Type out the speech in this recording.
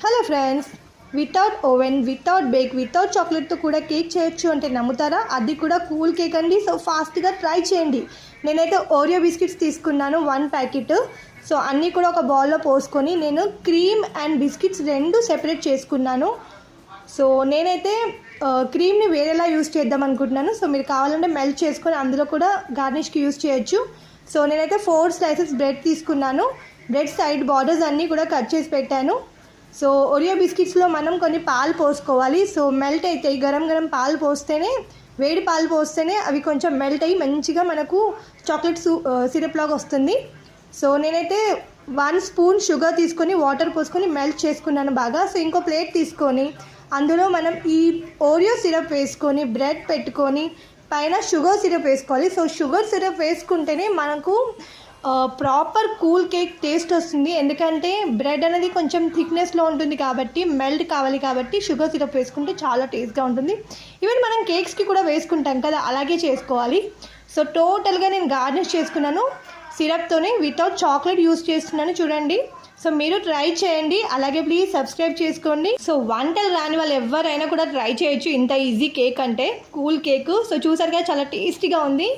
Hello friends, without oven, without bake, without చాక్లెట్తో కూడా cake చేయొచ్చు అంటే నమ్ముతారా? అది కూడా కూల్ కేక్ అండి. సో ఫాస్ట్గా ట్రై చేయండి. నేనైతే ఓరియో బిస్కెట్స్ తీసుకున్నాను 1 ప్యాకెట్. సో అన్నీ కూడా ఒక బౌల్లో పోసుకొని నేను క్రీమ్ అండ్ బిస్కెట్స్ 2 సెపరేట్ చేసుకున్నాను. సో నేనైతే క్రీమ్ని వేరేలా యూస్ చేద్దాం అనుకుంటున్నాను. సో మీరు కావాలంటే మెల్ట్ చేసుకొని అందులో కూడా గార్నిష్కి యూస్ చేయొచ్చు. సో నేనైతే 4 స్లైసెస్ బ్రెడ్ తీసుకున్నాను. బ్రెడ్ సైడ్ బార్డర్స్ అన్నీ కూడా కట్ చేసి పెట్టాను. సో ఒరియో బిస్కెట్స్లో మనం కొన్ని పాలు పోసుకోవాలి. సో మెల్ట్ అవుతాయి. గరం పాలు పోస్తేనే, వేడి పాలు పోస్తేనే అవి కొంచెం మెల్ట్ అయ్యి మంచిగా మనకు చాక్లెట్ సిరప్ లాగా వస్తుంది. సో నేనైతే 1 స్పూన్ షుగర్ తీసుకొని వాటర్ పోసుకొని మెల్ట్ చేసుకున్నాను బాగా. సో ఇంకో ప్లేట్ తీసుకొని అందులో మనం ఈ ఓరియో సిరప్ వేసుకొని బ్రెడ్ పెట్టుకొని పైన షుగర్ సిరప్ వేసుకోవాలి. సో షుగర్ సిరప్ వేసుకుంటేనే మనకు ప్రాపర్ కూల్ కేక్ టేస్ట్ వస్తుంది. ఎందుకంటే బ్రెడ్ అనేది కొంచెం థిక్నెస్లో ఉంటుంది కాబట్టి, మెల్ట్ కావాలి కాబట్టి షుగర్ సిరప్ వేసుకుంటే చాలా టేస్ట్గా ఉంటుంది. ఈవెన్ మనం కేక్స్కి కూడా వేసుకుంటాం కదా, అలాగే చేసుకోవాలి. సో టోటల్గా నేను గార్నిష్ చేసుకున్నాను సిరప్తోనే, వితౌట్ చాక్లెట్ యూస్ చేస్తున్నాను చూడండి. సో మీరు ట్రై చేయండి. అలాగే ప్లీజ్ సబ్స్క్రైబ్ చేసుకోండి. సో వంటలు రాని వాళ్ళు ఎవరైనా కూడా ట్రై చేయొచ్చు. ఇంత ఈజీ కేక్ అంటే కూల్ కేక్. సో చూసారుగా చాలా టేస్టీగా ఉంది.